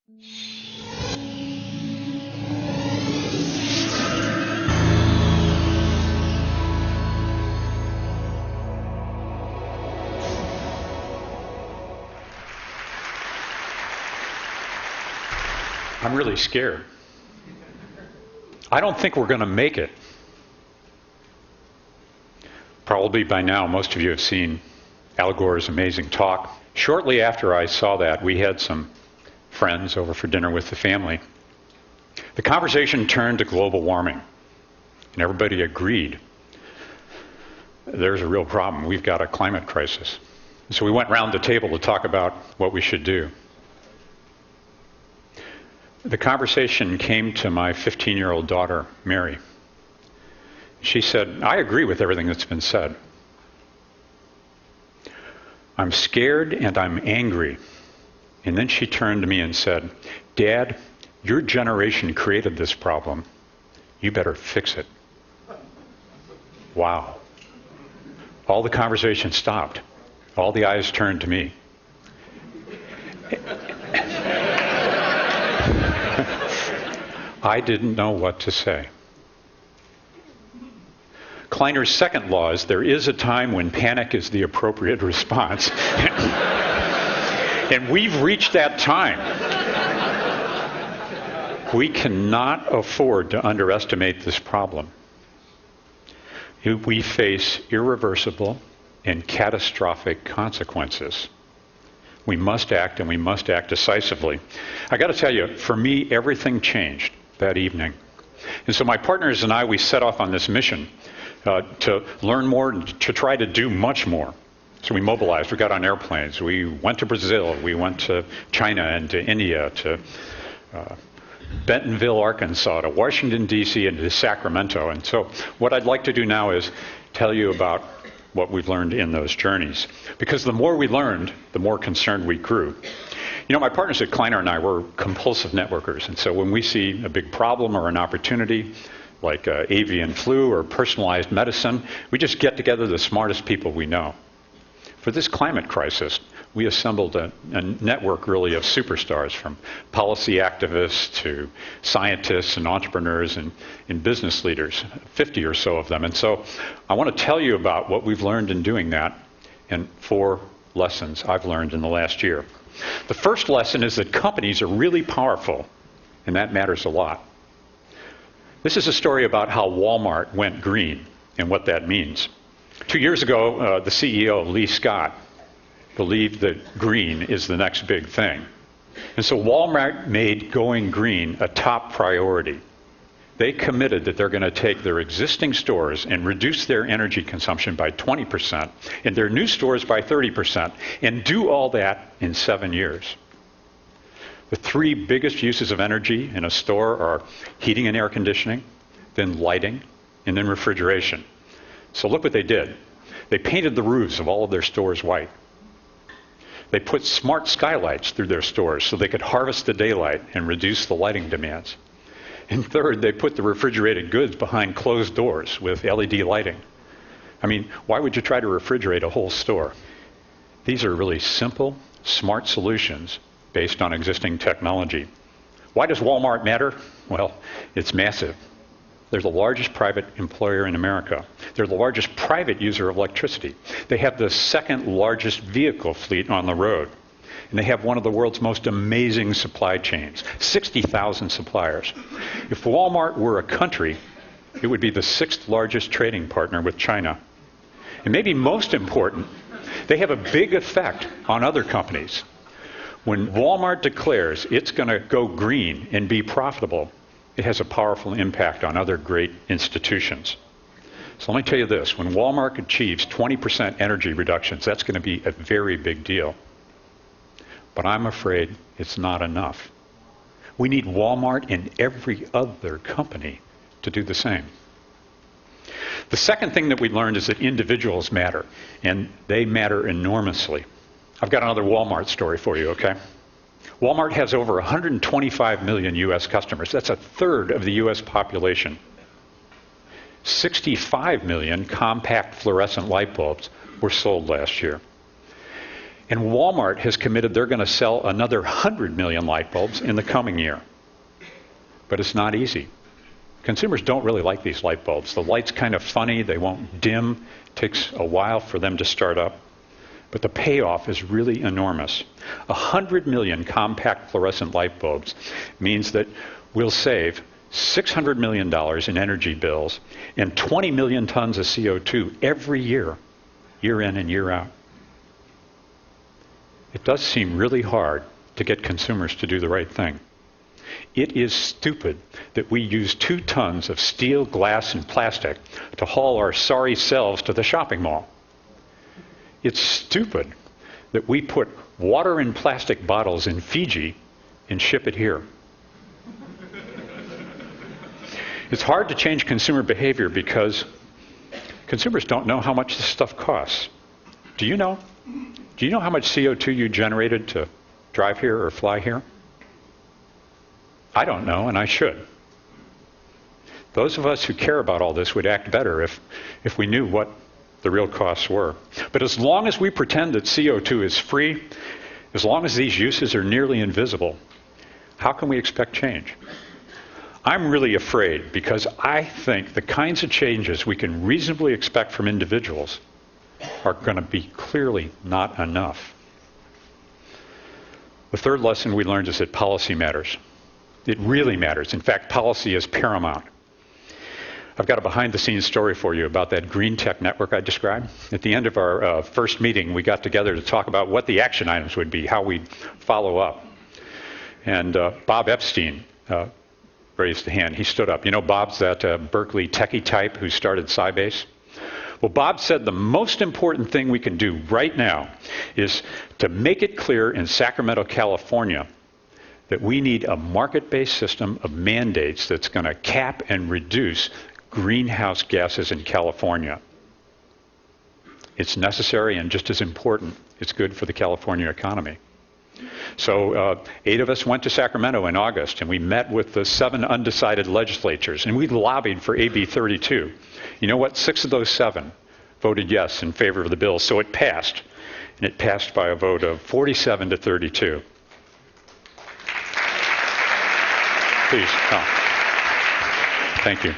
I'm really scared. I don't think we're going to make it. Probably by now, most of you have seen Al Gore's amazing talk. Shortly after I saw that, we had some friends over for dinner with the family. The conversation turned to global warming, and everybody agreed there's a real problem. We've got a climate crisis. So we went round the table to talk about what we should do. The conversation came to my 15-year-old daughter, Mary. She said, I agree with everything that's been said. I'm scared and I'm angry. And then she turned to me and said, Dad, your generation created this problem. You better fix it. Wow. All the conversation stopped. All the eyes turned to me. I didn't know what to say. Kleiner's second law is there is a time when panic is the appropriate response. And we've reached that time. We cannot afford to underestimate this problem. We face irreversible and catastrophic consequences. We must act, and we must act decisively. I got to tell you, for me, everything changed that evening. And so my partners and I, we set off on this mission to learn more and to try to do much more. So we mobilized, we got on airplanes, we went to Brazil, we went to China and to India, to Bentonville, Arkansas, to Washington, D.C., and to Sacramento. And so what I'd like to do now is tell you about what we've learned in those journeys. Because the more we learned, the more concerned we grew. You know, my partners at Kleiner and I were compulsive networkers, and so when we see a big problem or an opportunity, like avian flu or personalized medicine, we just get together the smartest people we know. For this climate crisis, we assembled a network really of superstars, from policy activists to scientists and entrepreneurs and business leaders, 50 or so of them. And so I want to tell you about what we've learned in doing that and 4 lessons I've learned in the last year. The first lesson is that companies are really powerful, and that matters a lot. This is a story about how Walmart went green and what that means. 2 years ago, the CEO, Lee Scott, believed that green is the next big thing. And so Walmart made going green a top priority. They committed that they're going to take their existing stores and reduce their energy consumption by 20% and their new stores by 30%, and do all that in 7 years. The 3 biggest uses of energy in a store are heating and air conditioning, then lighting, and then refrigeration. So look what they did. They painted the roofs of all of their stores white. They put smart skylights through their stores so they could harvest the daylight and reduce the lighting demands. And third, they put the refrigerated goods behind closed doors with LED lighting. I mean, why would you try to refrigerate a whole store? These are really simple, smart solutions based on existing technology. Why does Walmart matter? Well, it's massive. They're the largest private employer in America. They're the largest private user of electricity. They have the second largest vehicle fleet on the road. And they have one of the world's most amazing supply chains, 60,000 suppliers. If Walmart were a country, it would be the 6th largest trading partner with China. And maybe most important, they have a big effect on other companies. When Walmart declares it's going to go green and be profitable, it has a powerful impact on other great institutions. So let me tell you this, when Walmart achieves 20% energy reductions, that's going to be a very big deal. But I'm afraid it's not enough. We need Walmart and every other company to do the same. The second thing that we learned is that individuals matter, and they matter enormously. I've got another Walmart story for you, okay? Walmart has over 125 million U.S. customers. That's a third of the U.S. population. 65 million compact fluorescent light bulbs were sold last year. And Walmart has committed they're going to sell another 100 million light bulbs in the coming year. But it's not easy. Consumers don't really like these light bulbs. The light's kind of funny. They won't dim. It takes a while for them to start up. But the payoff is really enormous. 100 million compact fluorescent light bulbs means that we'll save $600 million in energy bills and 20 million tons of CO2 every year, year in and year out. It does seem really hard to get consumers to do the right thing. It is stupid that we use 2 tons of steel, glass, and plastic to haul our sorry selves to the shopping mall. It's stupid that we put water in plastic bottles in Fiji and ship it here. It's hard to change consumer behavior because consumers don't know how much this stuff costs. Do you know? Do you know how much CO2 you generated to drive here or fly here? I don't know, and I should. Those of us who care about all this would act better if we knew what the real costs were. But as long as we pretend that CO2 is free, as long as these uses are nearly invisible, how can we expect change? I'm really afraid because I think the kinds of changes we can reasonably expect from individuals are going to be clearly not enough. The third lesson we learned is that policy matters. It really matters. In fact, policy is paramount. I've got a behind-the-scenes story for you about that green tech network I described. At the end of our first meeting, we got together to talk about what the action items would be, how we'd follow up. And Bob Epstein raised a hand. He stood up. You know, Bob's that Berkeley techie type who started Sybase. Well, Bob said the most important thing we can do right now is to make it clear in Sacramento, California, that we need a market-based system of mandates that's going to cap and reduce greenhouse gases in California. It's necessary and just as important, it's good for the California economy. So 8 of us went to Sacramento in August, and we met with the 7 undecided legislatures, and we lobbied for AB 32. You know what? 6 of those 7 voted yes in favor of the bill, so it passed. And it passed by a vote of 47 to 32. Please. Oh. Thank you.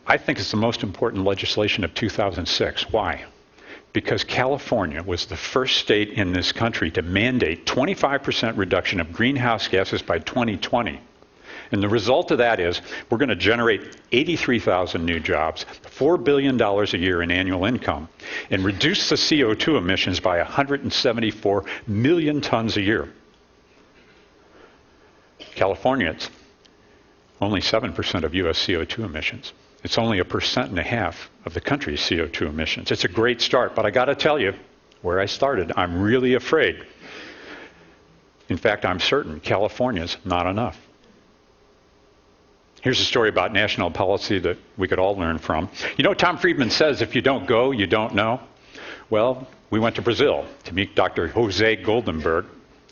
I think it's the most important legislation of 2006. Why? Because California was the first state in this country to mandate 25% reduction of greenhouse gases by 2020. And the result of that is we're going to generate 83,000 new jobs, $4 billion a year in annual income, and reduce the CO2 emissions by 174 million tons a year. California, it's only 7% of U.S. CO2 emissions. It's only 1.5% of the country's CO2 emissions. It's a great start, but I got to tell you, where I started, I'm really afraid. In fact, I'm certain California's not enough. Here's a story about national policy that we could all learn from. You know, Tom Friedman says, if you don't go, you don't know. Well, we went to Brazil to meet Dr. Jose Goldenberg.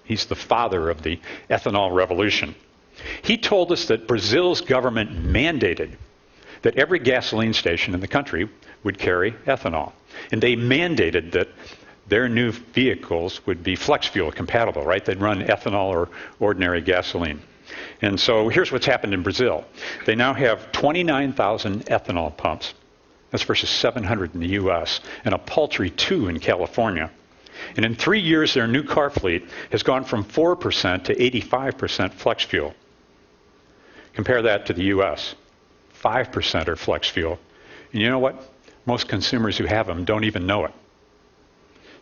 He's the father of the ethanol revolution. He told us that Brazil's government mandated that every gasoline station in the country would carry ethanol. And they mandated that their new vehicles would be flex fuel compatible, right? They'd run ethanol or ordinary gasoline. And so here's what's happened in Brazil. They now have 29,000 ethanol pumps. That's versus 700 in the US, and a paltry 2 in California. And in 3 years, their new car fleet has gone from 4% to 85% flex fuel. Compare that to the US. 5% are flex fuel. And you know what? Most consumers who have them don't even know it.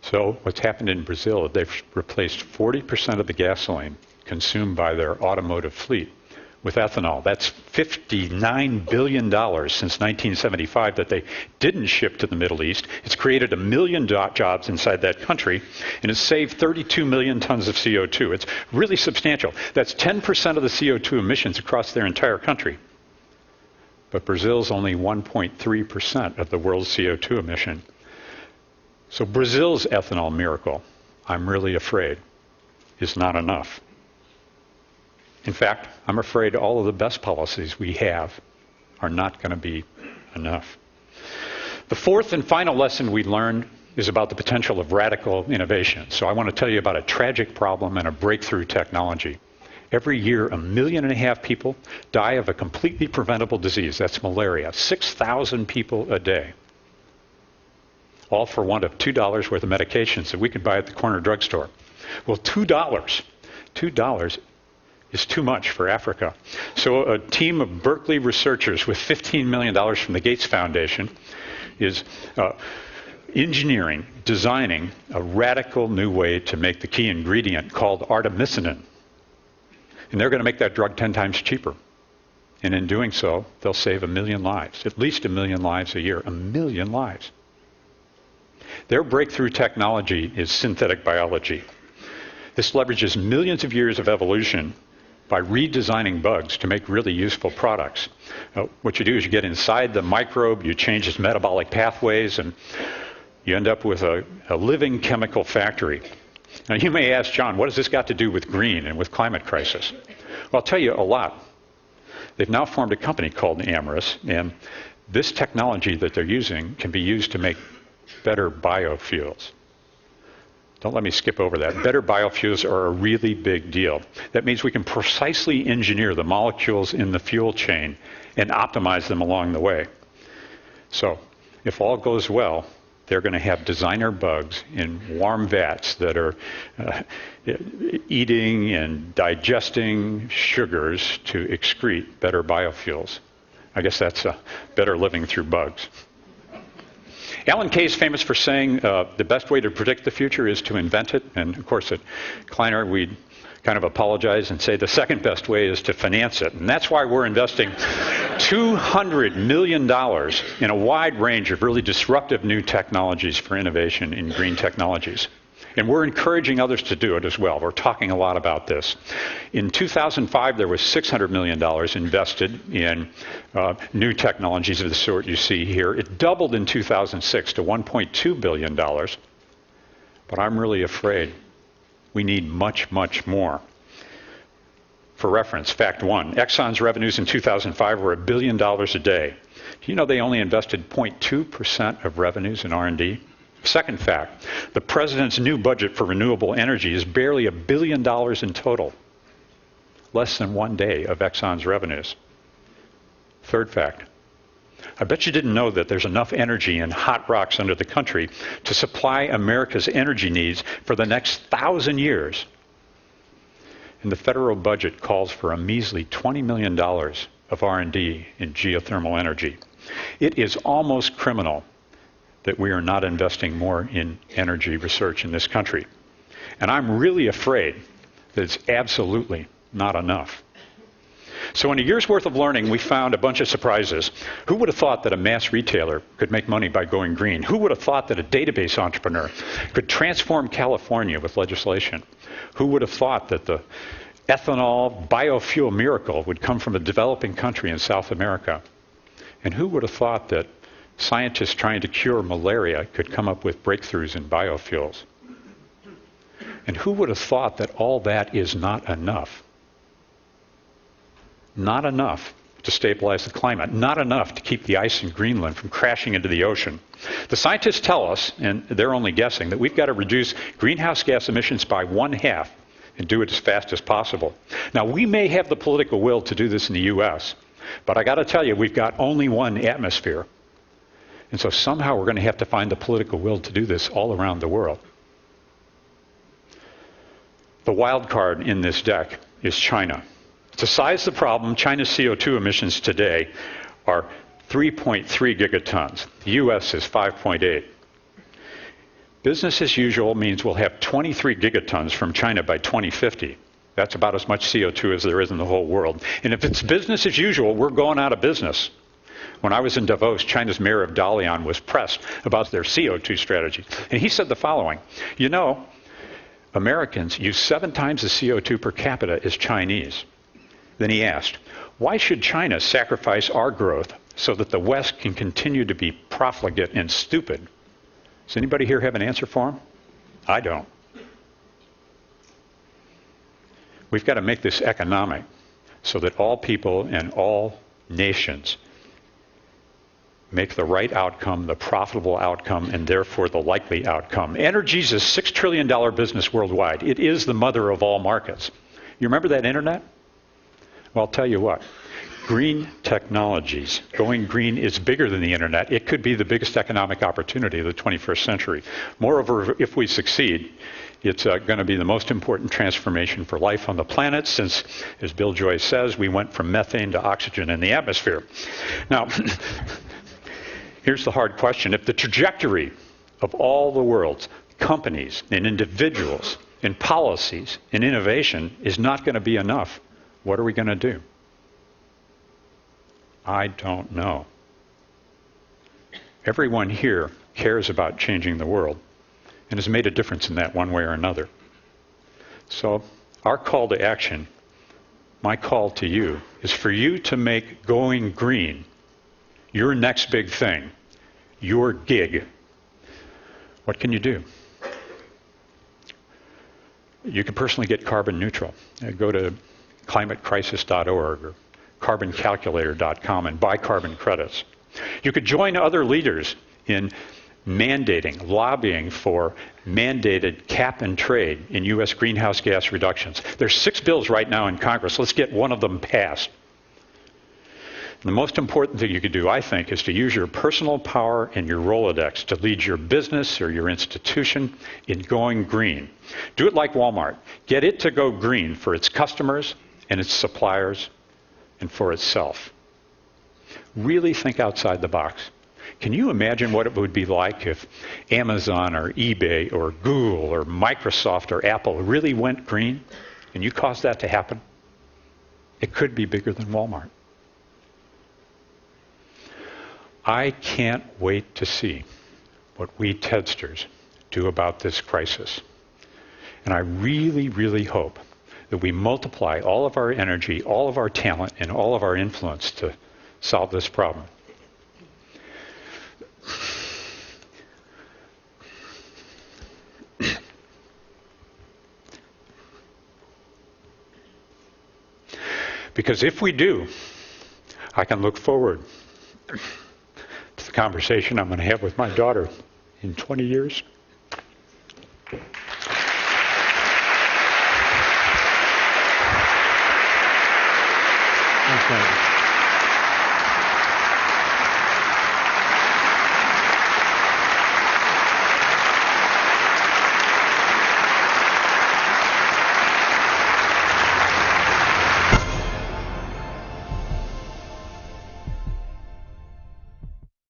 So what's happened in Brazil, they've replaced 40% of the gasoline consumed by their automotive fleet with ethanol. That's $59 billion since 1975 that they didn't ship to the Middle East. It's created 1 million jobs inside that country, and it's saved 32 million tons of CO2. It's really substantial. That's 10% of the CO2 emissions across their entire country. But Brazil's only 1.3% of the world's CO2 emission. So Brazil's ethanol miracle, I'm really afraid, is not enough. In fact, I'm afraid all of the best policies we have are not going to be enough. The fourth and final lesson we learned is about the potential of radical innovation. So I want to tell you about a tragic problem and a breakthrough technology. Every year, 1.5 million people die of a completely preventable disease. That's malaria. 6,000 people a day. All for want of $2 worth of medications that we could buy at the corner drugstore. Well, $2 is too much for Africa. So a team of Berkeley researchers with $15 million from the Gates Foundation is designing a radical new way to make the key ingredient called artemisinin. And they're going to make that drug 10 times cheaper. And in doing so, they'll save 1 million lives, at least 1 million lives a year, 1 million lives. Their breakthrough technology is synthetic biology. This leverages millions of years of evolution by redesigning bugs to make really useful products. What you do is you get inside the microbe, you change its metabolic pathways, and you end up with a living chemical factory. Now you may ask, John, what has this got to do with green and with climate crisis? Well, I'll tell you a lot. They've now formed a company called Amyris, and this technology that they're using can be used to make better biofuels. Don't let me skip over that. Better biofuels are a really big deal. That means we can precisely engineer the molecules in the fuel chain and optimize them along the way. So, if all goes well, they're going to have designer bugs in warm vats that are eating and digesting sugars to excrete better biofuels. I guess that's better living through bugs. Alan Kay is famous for saying the best way to predict the future is to invent it. And of course, at Kleiner, we kind of apologize and say the second best way is to finance it. And that's why we're investing $200 million in a wide range of really disruptive new technologies for innovation in green technologies. And we're encouraging others to do it as well. We're talking a lot about this. In 2005, there was $600 million invested in new technologies of the sort you see here. It doubled in 2006 to $1.2 billion. But I'm really afraid we need much, much more. For reference, fact one, Exxon's revenues in 2005 were $1 billion a day. Do you know they only invested 0.2% of revenues in R&D? Second fact, the president's new budget for renewable energy is barely $1 billion in total. Less than 1 day of Exxon's revenues. Third fact, I bet you didn't know that there's enough energy in hot rocks under the country to supply America's energy needs for the next 1,000 years. And the federal budget calls for a measly $20 million of R&D in geothermal energy. It is almost criminal that we are not investing more in energy research in this country. And I'm really afraid that it's absolutely not enough. So in a year's worth of learning, we found a bunch of surprises. Who would have thought that a mass retailer could make money by going green? Who would have thought that a database entrepreneur could transform California with legislation? Who would have thought that the ethanol biofuel miracle would come from a developing country in South America? And who would have thought that scientists trying to cure malaria could come up with breakthroughs in biofuels? And who would have thought that all that is not enough? Not enough to stabilize the climate, not enough to keep the ice in Greenland from crashing into the ocean. The scientists tell us, and they're only guessing, that we've got to reduce greenhouse gas emissions by 1/2 and do it as fast as possible. Now, we may have the political will to do this in the U.S., but I got to tell you, we've got only one atmosphere. And so somehow we're going to have to find the political will to do this all around the world. The wild card in this deck is China. To size the problem, China's CO2 emissions today are 3.3 gigatons. The U.S. is 5.8. Business as usual means we'll have 23 gigatons from China by 2050. That's about as much CO2 as there is in the whole world. And if it's business as usual, we're going out of business. When I was in Davos, China's mayor of Dalian was pressed about their CO2 strategy. And he said the following, you know, Americans use 7 times the CO2 per capita as Chinese. Then he asked, why should China sacrifice our growth so that the West can continue to be profligate and stupid? Does anybody here have an answer for him? I don't. We've got to make this economic so that all people and all nations make the right outcome, the profitable outcome, and therefore the likely outcome. Energy is a $6 trillion business worldwide. It is the mother of all markets. You remember that internet? Well, I'll tell you what. Green technologies, going green is bigger than the internet. It could be the biggest economic opportunity of the 21st century. Moreover, if we succeed, it's going to be the most important transformation for life on the planet since, as Bill Joyce says, we went from methane to oxygen in the atmosphere. Now, here's the hard question. If the trajectory of all the world's companies and individuals and policies and innovation is not going to be enough, what are we going to do? I don't know. Everyone here cares about changing the world and has made a difference in that one way or another. So our call to action, my call to you, is for you to make going green your next big thing, your gig. What can you do? You can personally get carbon neutral. Go to climatecrisis.org or carboncalculator.com and buy carbon credits. You could join other leaders in mandating, lobbying for mandated cap and trade in U.S. greenhouse gas reductions. There's 6 bills right now in Congress. Let's get one of them passed. The most important thing you could do, I think, is to use your personal power and your Rolodex to lead your business or your institution in going green. Do it like Walmart. Get it to go green for its customers and its suppliers and for itself. Really think outside the box. Can you imagine what it would be like if Amazon or eBay or Google or Microsoft or Apple really went green and you caused that to happen? It could be bigger than Walmart. I can't wait to see what we Tedsters do about this crisis. And I really, really hope that we multiply all of our energy, all of our talent, and all of our influence to solve this problem. Because if we do, I can look forward to the conversation I'm going to have with my daughter in 20 years.